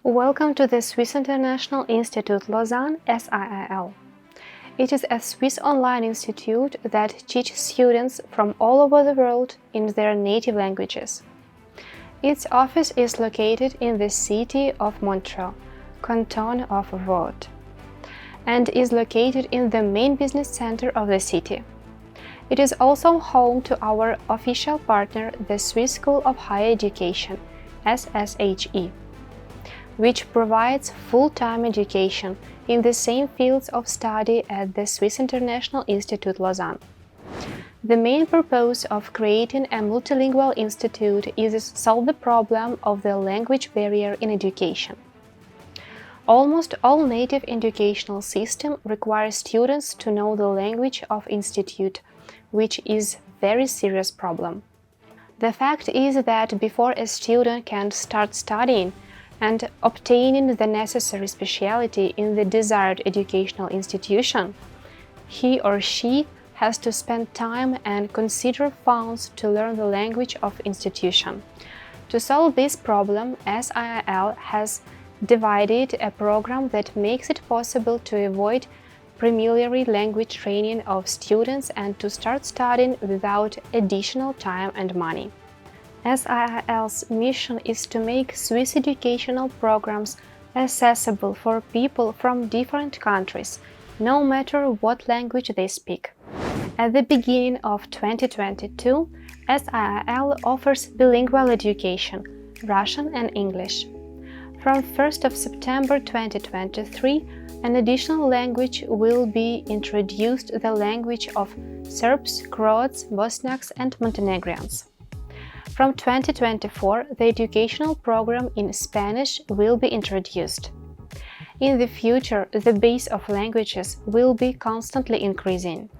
Welcome to the Swiss International Institute Lausanne, SIIL. It is a Swiss online institute that teaches students from all over the world in their native languages. Its office is located in the city of Montreux, canton of Vaud, and is located in the main business center of the city. It is also home to our official partner, the Swiss School of Higher Education, SSHE, which provides full-time education in the same fields of study at the Swiss International Institute Lausanne. The main purpose of creating a multilingual institute is to solve the problem of the language barrier in education. Almost all native educational systems require students to know the language of institute, which is a very serious problem. The fact is that before a student can start studying and obtaining the necessary specialty in the desired educational institution, he or she has to spend time and consider funds to learn the language of institution. To solve this problem, SIIL has divided a program that makes it possible to avoid preliminary language training of students and to start studying without additional time and money. SIIL's mission is to make Swiss educational programs accessible for people from different countries, no matter what language they speak. At the beginning of 2022, SIIL offers bilingual education, Russian and English. From 1st of September 2023, an additional language will be introduced, the language of Serbs, Croats, Bosniaks and Montenegrins. From 2024, the educational program in Spanish will be introduced. In the future, the base of languages will be constantly increasing.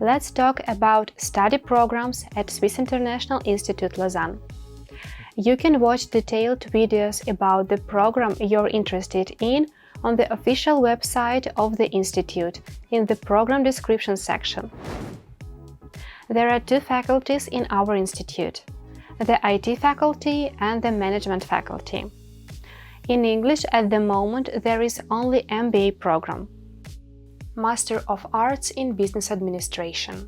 Let's talk about study programs at Swiss International Institute Lausanne. You can watch detailed videos about the program you're interested in on the official website of the Institute in the program description section. There are two faculties in our institute, the IT faculty and the management faculty. In English, at the moment, there is only MBA program, Master of Arts in Business Administration.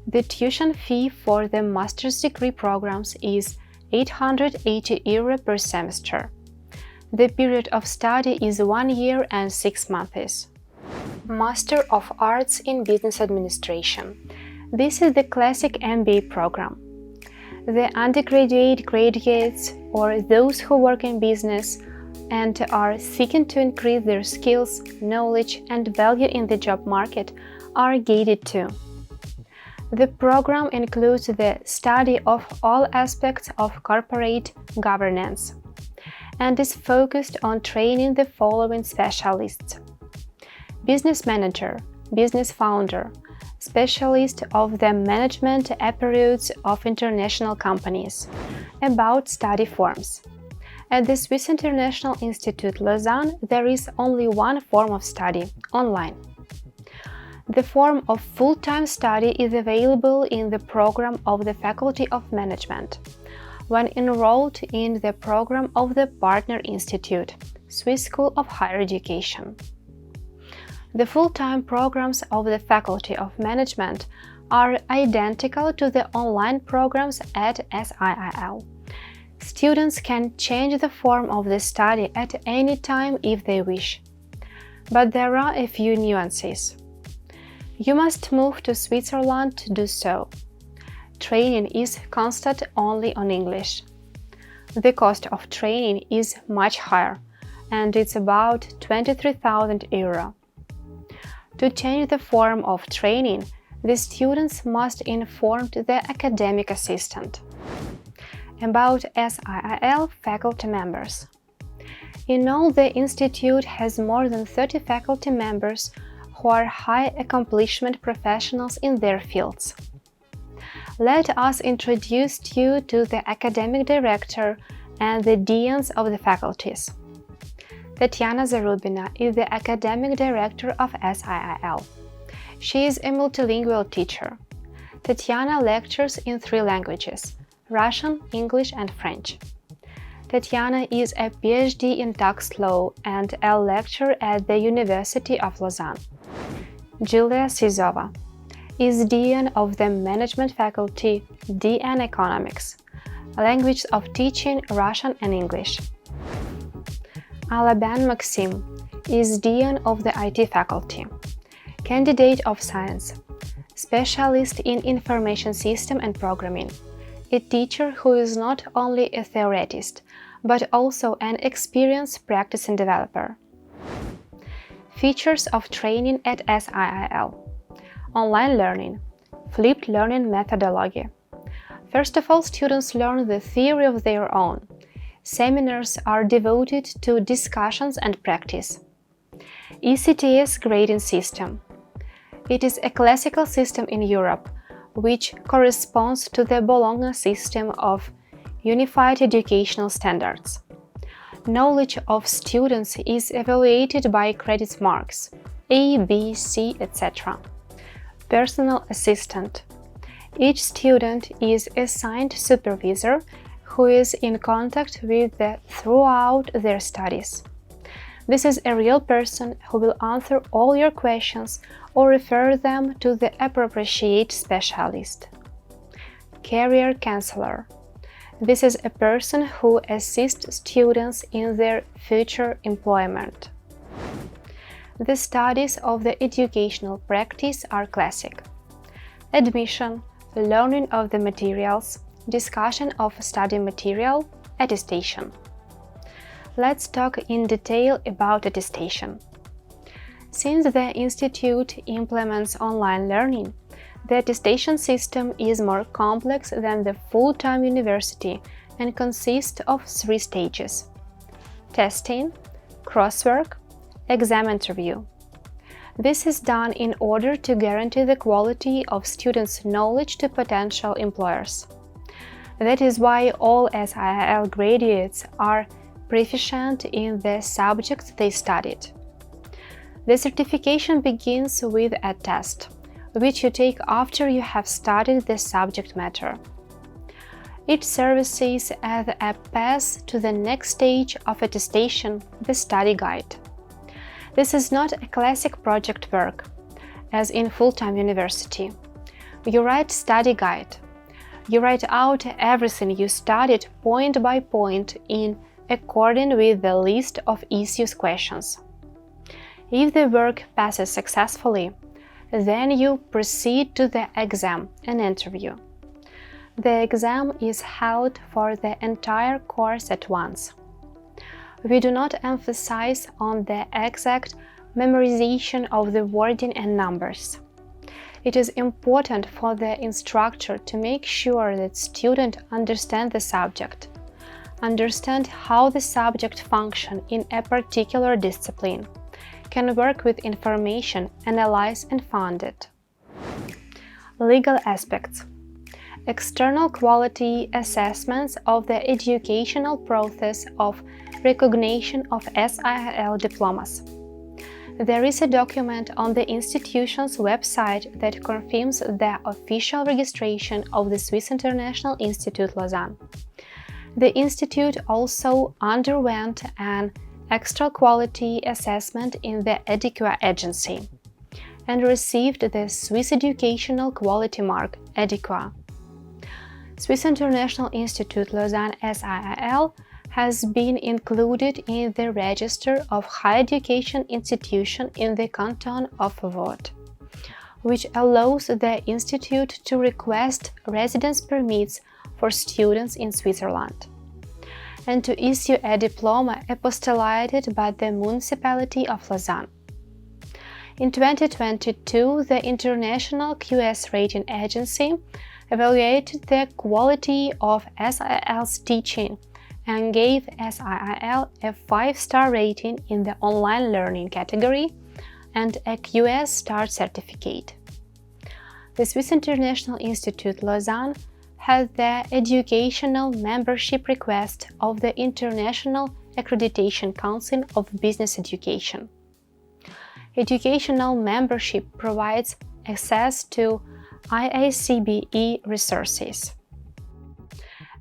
The tuition fee for the master's degree programs is €880 per semester. The period of study is 1 year and 6 months. Master of Arts in Business Administration. This is the classic MBA program. The undergraduate graduates or those who work in business and are seeking to increase their skills, knowledge and value in the job market are gated to. The program includes the study of all aspects of corporate governance and is focused on training the following specialists: business manager, business founder, specialist of the management aptitudes of international companies. About study forms. At the Swiss International Institute Lausanne, there is only one form of study, online. The form of full-time study is available in the program of the Faculty of Management, when enrolled in the program of the Partner Institute, Swiss School of Higher Education. The full-time programs of the Faculty of Management are identical to the online programs at SIIL. Students can change the form of the study at any time if they wish. But there are a few nuances. You must move to Switzerland to do so. Training is constant only on English. The cost of training is much higher, and it's about €23,000. To change the form of training, the students must inform the academic assistant. About SIIL faculty members. In all, the institute has more than 30 faculty members who are high accomplishment professionals in their fields. Let us introduce you to the academic director and the deans of the faculties. Tatiana Zarubina is the academic director of SIIL. She is a multilingual teacher. Tatiana lectures in 3 languages: Russian, English and French. Tatiana is a PhD in tax law and a lecturer at the University of Lausanne. Julia Sizova is Dean of the Management Faculty, DN Economics, language of teaching Russian and English. Alaban Maxim is Dean of the IT Faculty, candidate of science, specialist in information system and programming, a teacher who is not only a theoretist, but also an experienced practicing developer. Features of training at SIIL: online learning, flipped learning methodology. First of all, students learn the theory of their own. Seminars are devoted to discussions and practice. ECTS grading system. It is a classical system in Europe, which corresponds to the Bologna system of unified educational standards. Knowledge of students is evaluated by credit marks A, B, C, etc. Personal assistant. Each student is assigned supervisor who is in contact with them throughout their studies. This is a real person who will answer all your questions or refer them to the appropriate specialist. Career counselor. This is a person who assists students in their future employment. The studies of the educational practice are classic: admission, learning of the materials, discussion of study material, attestation. Let's talk in detail about attestation. Since the Institute implements online learning, the attestation system is more complex than the full-time university and consists of 3 stages: testing, crosswork, exam interview. This is done in order to guarantee the quality of students' knowledge to potential employers. That is why all SIIL graduates are proficient in the subjects they studied. The certification begins with a test, which you take after you have studied the subject matter. It serves as a pass to the next stage of attestation, the study guide. This is not a classic project work, as in full-time university. You write study guide. You write out everything you studied point by point in accordance with the list of issues questions. If the work passes successfully, then you proceed to the exam and interview. The exam is held for the entire course at once. We do not emphasize on the exact memorization of the wording and numbers. It is important for the instructor to make sure that students understand the subject, understand how the subject functions in a particular discipline, can work with information, analyze and found it. Legal aspects. External quality assessments of the educational process of recognition of SIIL diplomas. There is a document on the institution's website that confirms the official registration of the Swiss International Institute Lausanne. The institute also underwent an extra quality assessment in the EQAR agency and received the Swiss Educational Quality Mark EQAR. Swiss International Institute Lausanne SIIL has been included in the register of higher education institutions in the canton of Vaud, which allows the institute to request residence permits for students in Switzerland and to issue a diploma apostolated by the municipality of Lausanne. In 2022, the International QS Rating Agency evaluated the quality of SIIL's teaching and gave SIIL a 5-star rating in the online learning category and a QS Star certificate. The Swiss International Institute Lausanne has the educational membership request of the International Accreditation Council of Business Education. Educational membership provides access to IACBE resources.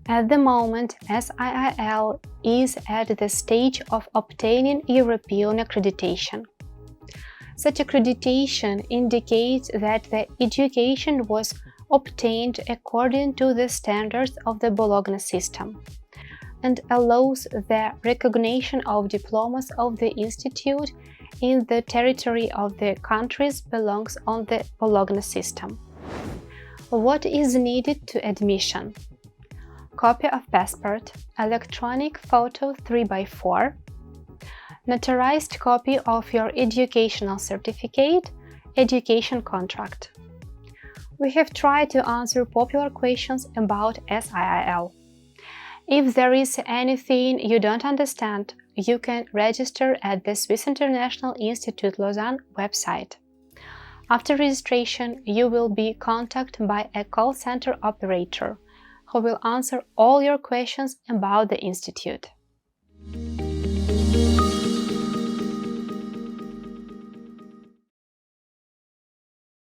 At the moment, SIIL is at the stage of obtaining European accreditation. Such accreditation indicates that the education was obtained according to the standards of the Bologna system and allows the recognition of diplomas of the institute in the territory of the countries belongs on the Bologna system. What is needed to admission? Copy of passport, electronic photo 3x4, notarized copy of your educational certificate, education contract. We have tried to answer popular questions about SIIL. If there is anything you don't understand, you can register at the Swiss International Institute Lausanne website. After registration, you will be contacted by a call center operator who will answer all your questions about the institute.